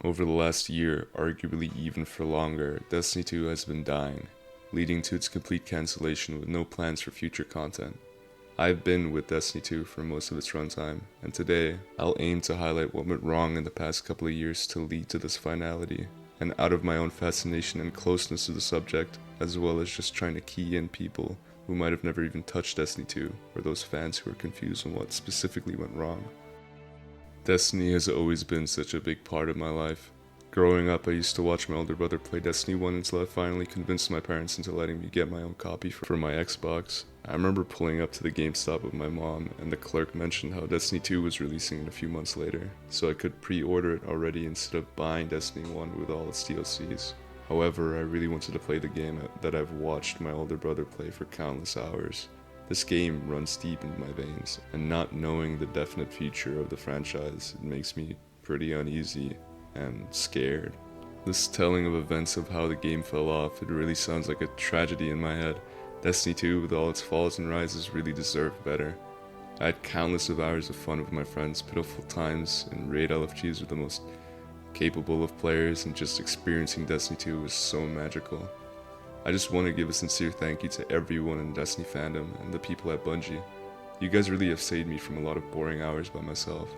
Over the last year, arguably even for longer, Destiny 2 has been dying, leading to its complete cancellation with no plans for future content. I've been with Destiny 2 for most of its runtime, and today, I'll aim to highlight what went wrong in the past couple of years to lead to this finality, and out of my own fascination and closeness to the subject, as well as just trying to key in people who might have never even touched Destiny 2, or those fans who are confused on what specifically went wrong. Destiny has always been such a big part of my life. Growing up, I used to watch my older brother play Destiny 1 until I finally convinced my parents into letting me get my own copy for my Xbox. I remember pulling up to the GameStop with my mom, and the clerk mentioned how Destiny 2 was releasing in a few months later, so I could pre-order it already instead of buying Destiny 1 with all its DLCs. However, I really wanted to play the game that I've watched my older brother play for countless hours. This game runs deep into my veins, and not knowing the definite future of the franchise, it makes me pretty uneasy and scared. This telling of events of how the game fell off, it really sounds like a tragedy in my head. Destiny 2, with all its falls and rises, really deserved better. I had countless of hours of fun with my friends, pitiful times, and raid LFGs with the most capable of players, and just experiencing Destiny 2 was so magical. I just want to give a sincere thank you to everyone in Destiny fandom and the people at Bungie. You guys really have saved me from a lot of boring hours by myself.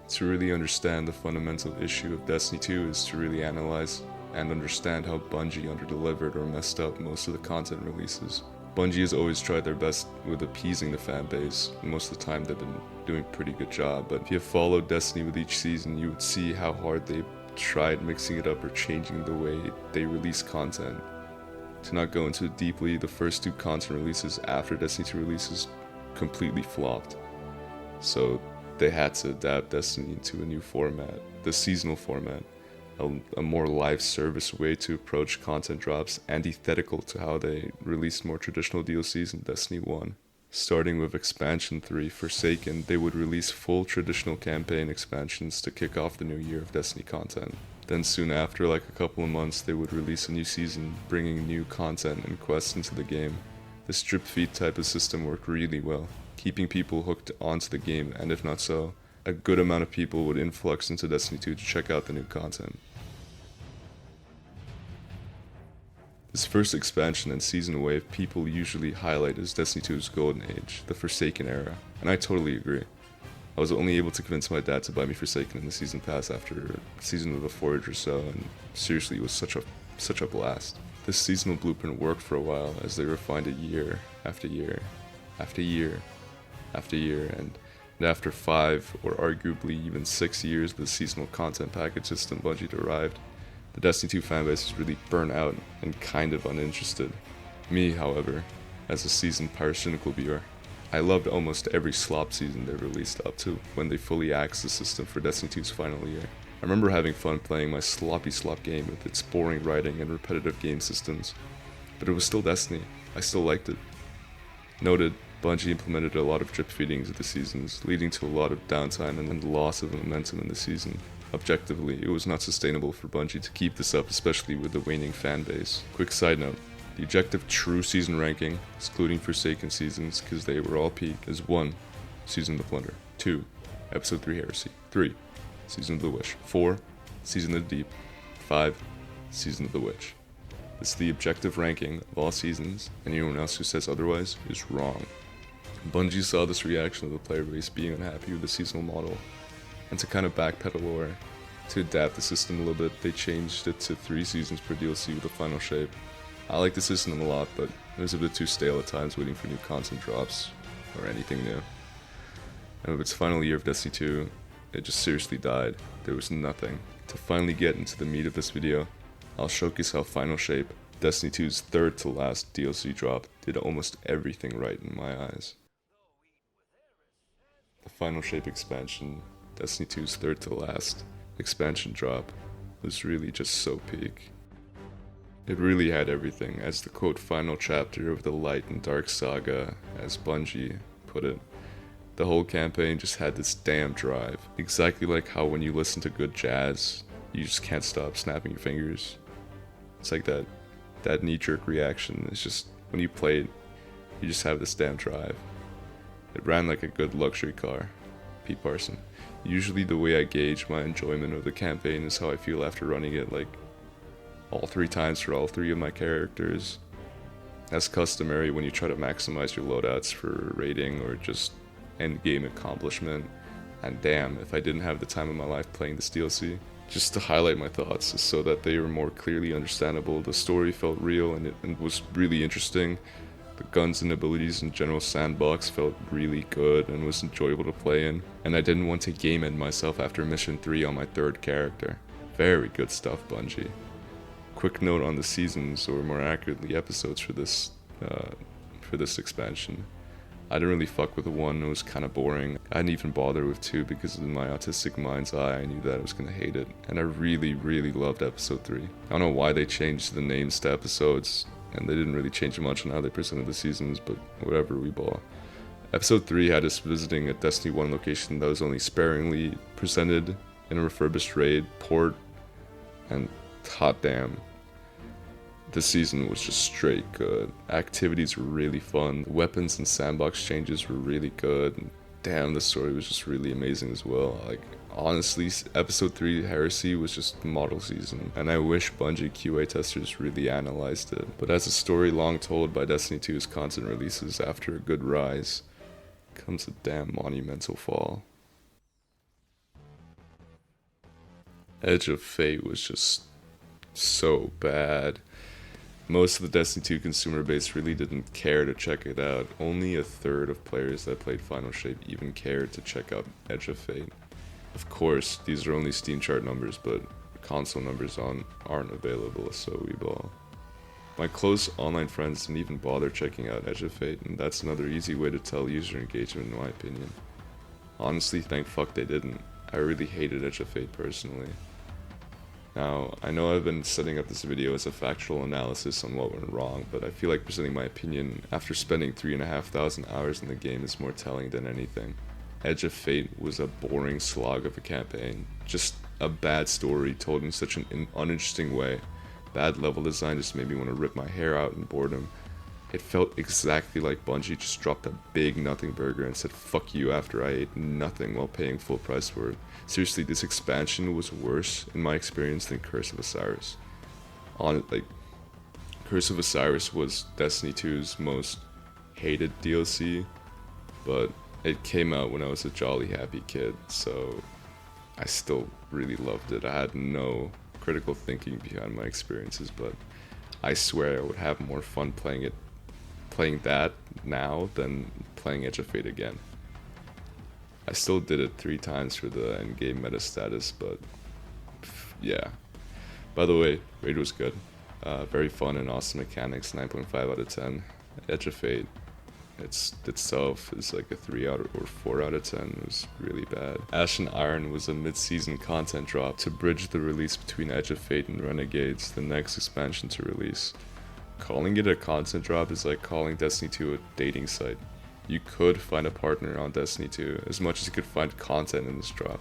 To really understand the fundamental issue of Destiny 2 is to really analyze and understand how Bungie underdelivered or messed up most of the content releases. Bungie has always tried their best with appeasing the fan base, and most of the time they've been doing a pretty good job, but if you have followed Destiny with each season, you would see how hard they tried mixing it up or changing the way they release content. To not go into it deeply, the first two content releases after Destiny 2 releases completely flopped. So they had to adapt Destiny into a new format, the seasonal format, a more live service way to approach content drops, antithetical to how they released more traditional DLCs in Destiny 1. Starting with Expansion 3, Forsaken, they would release full traditional campaign expansions to kick off the new year of Destiny content. Then soon after, like a couple of months, they would release a new season, bringing new content and quests into the game. This drip feed type of system worked really well, keeping people hooked onto the game, and if not so, a good amount of people would influx into Destiny 2 to check out the new content. This first expansion and season wave people usually highlight as Destiny 2's golden age, the Forsaken era, and I totally agree. I was only able to convince my dad to buy me Forsaken in the season pass after a season of the Forge or so, and seriously, it was such a blast. This seasonal blueprint worked for a while as they refined it year after year after year after year, and after 5 or arguably even 6 years of the seasonal content package system Bungie derived, the Destiny 2 fanbase is really burnt out and kind of uninterested. Me, however, as a seasoned pyrocynical viewer, I loved almost every slop season they released up to when they fully axed the system for Destiny 2's final year. I remember having fun playing my sloppy slop game with its boring writing and repetitive game systems, but it was still Destiny. I still liked it. Noted, Bungie implemented a lot of drip feeding into the seasons, leading to a lot of downtime and loss of momentum in the season. Objectively, it was not sustainable for Bungie to keep this up, especially with the waning fan base. Quick side note, the objective true season ranking, excluding Forsaken seasons because they were all peak, is 1. Season of the Plunder, 2. Episode 3 Heresy, 3. Season of the Wish, 4. Season of the Deep, 5. Season of the Witch. This is the objective ranking of all seasons, and anyone else who says otherwise is wrong. Bungie saw this reaction of the player base being unhappy with the seasonal model, and to kind of backpedal or to adapt the system a little bit, they changed it to 3 seasons per DLC with a final shape. I like the system a lot, but it was a bit too stale at times waiting for new content drops or anything new. And with its final year of Destiny 2, it just seriously died. There was nothing. To finally get into the meat of this video, I'll showcase how Final Shape, Destiny 2's third to last DLC drop, did almost everything right in my eyes. The Final Shape expansion, Destiny 2's third to last expansion drop, was really just so peak. It really had everything, as the quote final chapter of the light and dark saga, as Bungie put it. The whole campaign just had this damn drive, exactly like how when you listen to good jazz, you just can't stop snapping your fingers. It's like that knee-jerk reaction. It's just, when you play it, you just have this damn drive. It ran like a good luxury car. Pete Parson. Usually the way I gauge my enjoyment of the campaign is how I feel after running it like all 3 times for all 3 of my characters. That's customary when you try to maximize your loadouts for rating or just endgame accomplishment. And damn, if I didn't have the time of my life playing this DLC. Just to highlight my thoughts so that they were more clearly understandable, the story felt real and it was really interesting. The guns and abilities in general sandbox felt really good and was enjoyable to play in. And I didn't want to game end myself after mission 3 on my 3rd character. Very good stuff, Bungie. Quick note on the seasons, or more accurately episodes for this expansion. I didn't really fuck with 1, it was kinda boring. I didn't even bother with 2 because in my autistic mind's eye I knew that I was gonna hate it. And I really loved episode 3. I don't know why they changed the names to episodes, and they didn't really change much on how they presented the seasons, but whatever, we ball. Episode 3 had us visiting a Destiny 1 location that was only sparingly presented in a refurbished raid, port, and hot damn. This season was just straight good. Activities were really fun. The weapons and sandbox changes were really good. And damn, the story was just really amazing as well. Like, honestly, episode 3 Heresy was just model season. And I wish Bungie QA testers really analyzed it. But as a story long told by Destiny 2's content releases after a good rise, comes a damn monumental fall. Edge of Fate was just so bad. Most of the Destiny 2 consumer base really didn't care to check it out. Only a third of players that played Final Shape even cared to check out Edge of Fate. Of course, these are only Steam chart numbers, but console numbers aren't available, so we ball. My close online friends didn't even bother checking out Edge of Fate, and that's another easy way to tell user engagement in my opinion. Honestly, thank fuck they didn't. I really hated Edge of Fate personally. Now, I know I've been setting up this video as a factual analysis on what went wrong, but I feel like presenting my opinion after spending 3,500 hours in the game is more telling than anything. Edge of Fate was a boring slog of a campaign, just a bad story told in such an uninteresting way. Bad level design just made me want to rip my hair out in boredom. It felt exactly like Bungie just dropped a big nothing burger and said fuck you after I ate nothing while paying full price for it. Seriously, this expansion was worse in my experience than Curse of Osiris. Curse of Osiris was Destiny 2's most hated DLC, but it came out when I was a jolly happy kid, so I still really loved it. I had no critical thinking behind my experiences, but I swear I would have more fun playing that now than playing Edge of Fate again. I still did it 3 times for the endgame meta status, but yeah. By the way, raid was good. Very fun and awesome mechanics, 9.5 out of 10. Edge of Fate itself is like a 3 out or 4 out of 10. It was really bad. Ash and Iron was a mid-season content drop to bridge the release between Edge of Fate and Renegades, the next expansion to release. Calling it a content drop is like calling Destiny 2 a dating site. You could find a partner on Destiny 2 as much as you could find content in this drop.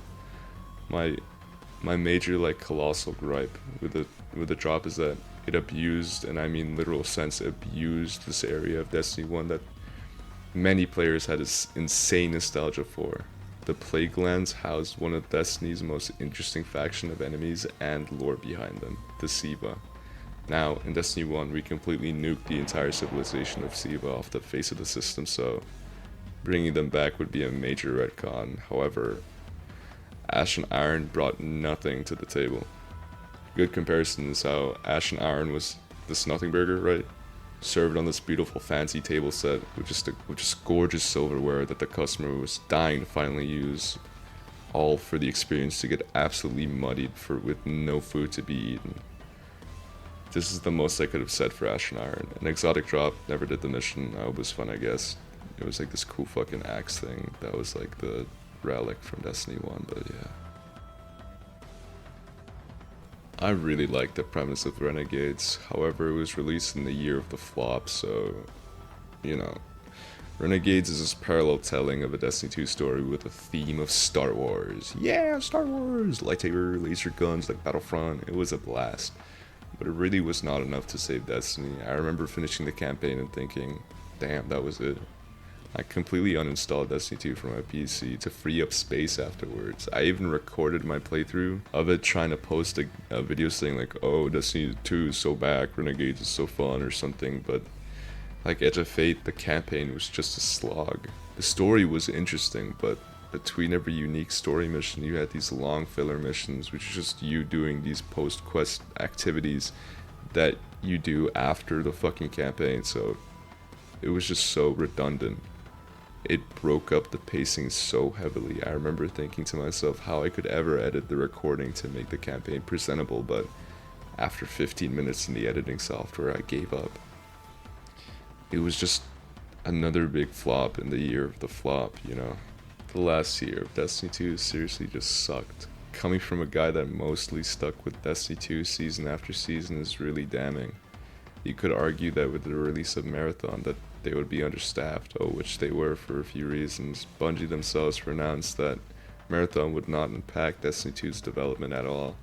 My major colossal gripe with the drop is that it abused, and I mean literal sense abused, this area of Destiny 1 that many players had this insane nostalgia for. The Plaguelands housed one of Destiny's most interesting faction of enemies and lore behind them, the Siva. Now, in Destiny 1, we completely nuked the entire civilization of Siva off the face of the system, so bringing them back would be a major retcon. However, Ash and Iron brought nothing to the table. Good comparison is how Ash and Iron was this nothing burger, right? Served on this beautiful fancy table set with just gorgeous silverware that the customer was dying to finally use, all for the experience to get absolutely muddied with no food to be eaten. This is the most I could have said for Ash and Iron. An exotic drop, never did the mission. I hope it was fun, I guess. It was like this cool fucking axe thing that was like the relic from Destiny 1, but yeah. I really liked the premise of Renegades. However, it was released in the year of the flop, so, you know. Renegades is this parallel telling of a Destiny 2 story with a theme of Star Wars. Yeah, Star Wars! Lightsaber, laser guns, like Battlefront. It was a blast. But it really was not enough to save Destiny. I remember finishing the campaign and thinking, damn, that was it. I completely uninstalled Destiny 2 from my PC to free up space afterwards. I even recorded my playthrough of it, trying to post a video saying like, oh, Destiny 2 is so back, Renegades is so fun or something, but like Edge of Fate, the campaign was just a slog. The story was interesting, but between every unique story mission, you had these long filler missions, which is just you doing these post-quest activities that you do after the fucking campaign, so it was just so redundant. It broke up the pacing so heavily. I remember thinking to myself how I could ever edit the recording to make the campaign presentable, but after 15 minutes in the editing software, I gave up. It was just another big flop in the year of the flop, you know. The last year of Destiny 2 seriously just sucked. Coming from a guy that mostly stuck with Destiny 2 season after season is really damning. You could argue that with the release of Marathon that they would be understaffed, which they were for a few reasons. Bungie themselves pronounced that Marathon would not impact Destiny 2's development at all,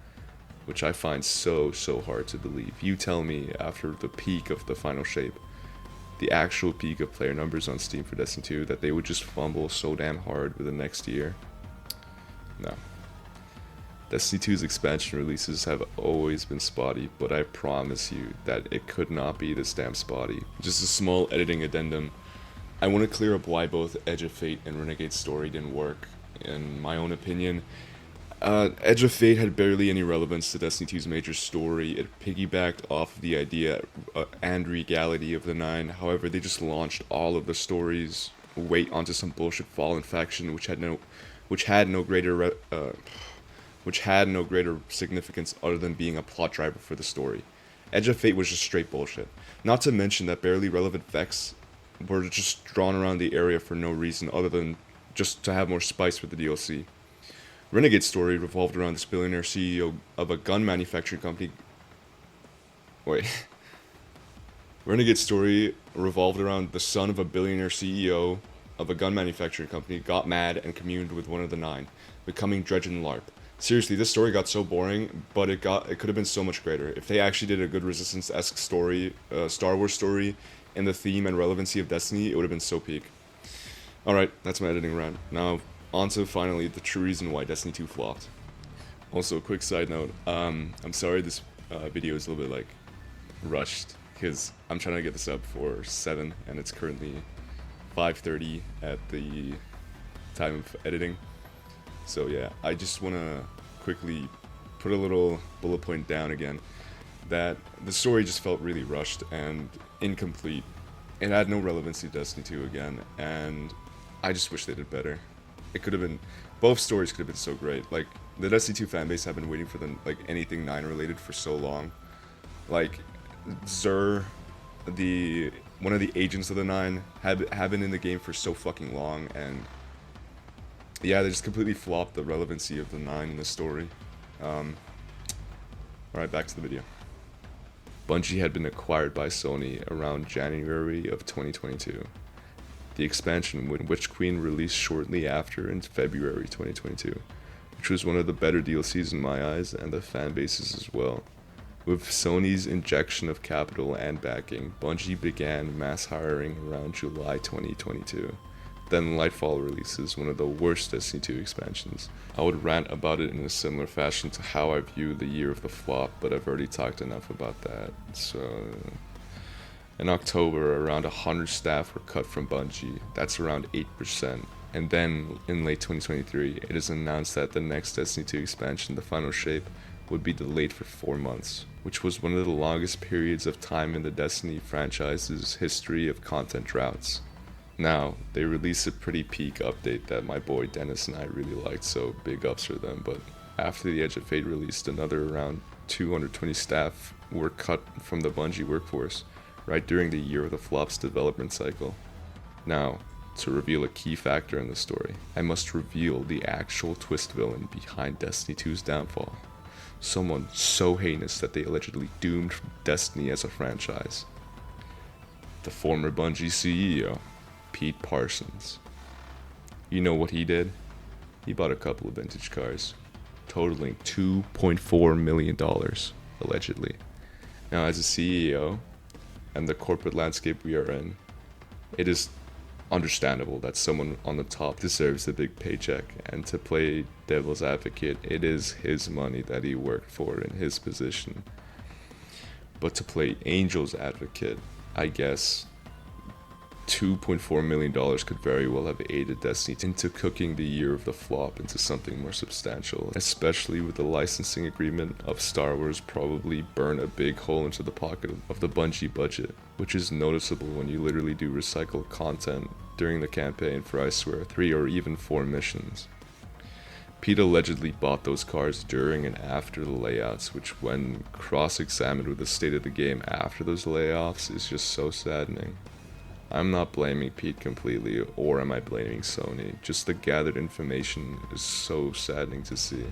which I find so hard to believe. You tell me, after the peak of the final shape, the actual peak of player numbers on Steam for Destiny 2, that they would just fumble so damn hard with the next year? No. Destiny 2's expansion releases have always been spotty, but I promise you that it could not be this damn spotty. Just a small editing addendum. I want to clear up why both Edge of Fate and Renegade's story didn't work. In my own opinion, Edge of Fate had barely any relevance to Destiny 2's major story. It piggybacked off of the idea and regality of the Nine. However, they just launched all of the stories weight onto some bullshit Fallen faction, which had no greater significance other than being a plot driver for the story. Edge of Fate was just straight bullshit. Not to mention that barely relevant Vex were just drawn around the area for no reason other than just to have more spice with the DLC. Renegade's story revolved around this billionaire CEO of a gun manufacturing company. Renegade's story revolved around the son of a billionaire CEO of a gun manufacturing company got mad and communed with one of the Nine, becoming Dredge and LARP. Seriously, this story got so boring, but it could have been so much greater. If they actually did a good Resistance-esque story, Star Wars story, in the theme and relevancy of Destiny, it would have been so peak. Alright, that's my editing rant. Now, on to finally the true reason why Destiny 2 flopped. Also, a quick side note, I'm sorry this video is a little bit like rushed, because I'm trying to get this up for 7 and it's currently 5:30 at the time of editing. So yeah, I just want to quickly put a little bullet point down again that the story just felt really rushed and incomplete. It had no relevancy to Destiny 2 again, and I just wish they did better. It could have been, both stories could have been so great. Like, the Destiny 2 fanbase have been waiting for anything 9 related for so long. Like, Xur, one of the agents of the Nine, have been in the game for so fucking long, and yeah, they just completely flopped the relevancy of the Nine in the story. Alright, back to the video. Bungie had been acquired by Sony around January of 2022. The expansion, Witch Queen, released shortly after in February 2022, which was one of the better DLCs in my eyes and the fan bases as well. With Sony's injection of capital and backing, Bungie began mass hiring around July 2022. Then Lightfall releases, one of the worst Destiny 2 expansions. I would rant about it in a similar fashion to how I view the year of the flop, but I've already talked enough about that. So, in October, around 100 staff were cut from Bungie. That's around 8%. And then, in late 2023, it is announced that the next Destiny 2 expansion, the final shape, would be delayed for 4 months, which was one of the longest periods of time in the Destiny franchise's history of content droughts. Now, they released a pretty peak update that my boy Dennis and I really liked, so big ups for them, but after the Edge of Fate released, another around 220 staff were cut from the Bungie workforce, right during the year of the flop's development cycle. Now, to reveal a key factor in the story, I must reveal the actual twist villain behind Destiny 2's downfall. Someone so heinous that they allegedly doomed Destiny as a franchise. The former Bungie CEO, Pete Parsons. You know what he did? He bought a couple of vintage cars, totaling $2.4 million, allegedly. Now, as a CEO and the corporate landscape we are in, it is understandable that someone on the top deserves a big paycheck, and to play devil's advocate, it is his money that he worked for in his position. But to play angel's advocate, I guess $2.4 million could very well have aided Destiny into cooking the year of the flop into something more substantial, especially with the licensing agreement of Star Wars probably burn a big hole into the pocket of the Bungie budget, which is noticeable when you literally do recycled content during the campaign for, I swear, 3 or even 4 missions. Pete allegedly bought those cars during and after the layouts, which when cross-examined with the state of the game after those layoffs is just so saddening. I'm not blaming Pete completely, or am I blaming Sony? Just the gathered information is so saddening to see.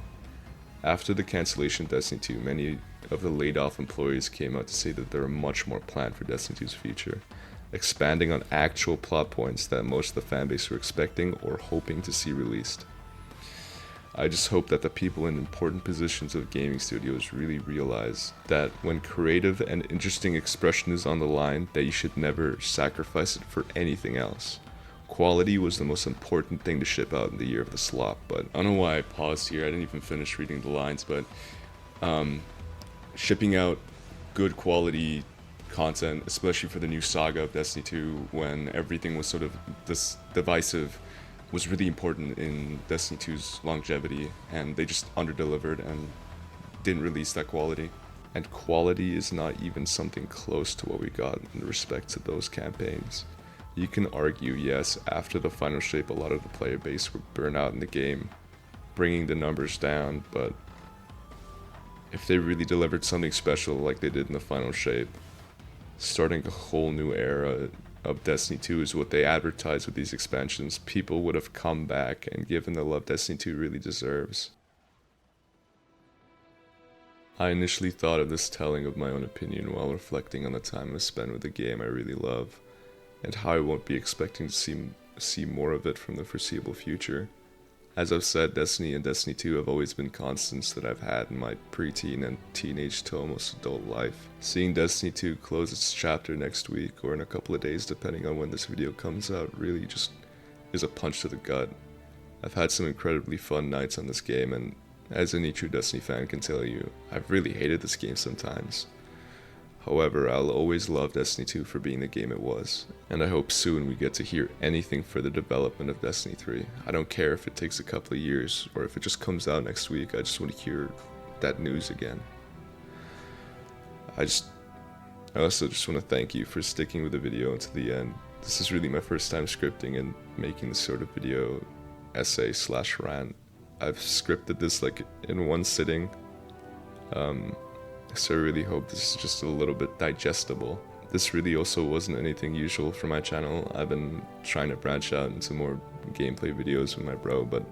After the cancellation of Destiny 2, many of the laid off employees came out to say that there are much more planned for Destiny 2's future, expanding on actual plot points that most of the fanbase were expecting or hoping to see released. I just hope that the people in important positions of gaming studios really realize that when creative and interesting expression is on the line, that you should never sacrifice it for anything else. Quality was the most important thing to ship out in the year of the slop, but I don't know why I paused here. I didn't even finish reading the lines, but shipping out good quality content, especially for the new saga of Destiny 2, when everything was sort of this divisive, was really important in Destiny 2's longevity, and they just underdelivered and didn't release that quality. And quality is not even something close to what we got in respect to those campaigns. You can argue, yes, after the final shape a lot of the player base were burnt out in the game, bringing the numbers down, but if they really delivered something special like they did in the final shape, starting a whole new era of Destiny 2 is what they advertise with these expansions, people would have come back and given the love Destiny 2 really deserves. I initially thought of this telling of my own opinion while reflecting on the time I spent with a game I really love, and how I won't be expecting to see more of it from the foreseeable future. As I've said, Destiny and Destiny 2 have always been constants that I've had in my preteen and teenage to almost adult life. Seeing Destiny 2 close its chapter next week, or in a couple of days depending on when this video comes out, really just is a punch to the gut. I've had some incredibly fun nights on this game, and as any true Destiny fan can tell you, I've really hated this game sometimes. However, I'll always love Destiny 2 for being the game it was, and I hope soon we get to hear anything for the development of Destiny 3. I don't care if it takes a couple of years, or if it just comes out next week, I just want to hear that news again. I also just want to thank you for sticking with the video until the end. This is really my first time scripting and making this sort of video essay/rant. I've scripted this like in one sitting, so I really hope this is just a little bit digestible. This really also wasn't anything usual for my channel. I've been trying to branch out into more gameplay videos with my bro, but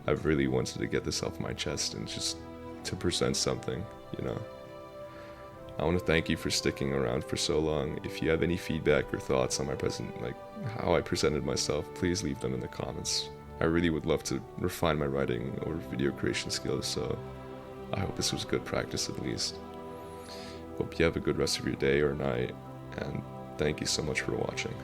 I've really wanted to get this off my chest and just to present something, you know. I want to thank you for sticking around for so long. If you have any feedback or thoughts on my how I presented myself, please leave them in the comments. I really would love to refine my writing or video creation skills, so I hope this was good practice at least. Hope you have a good rest of your day or night, and thank you so much for watching.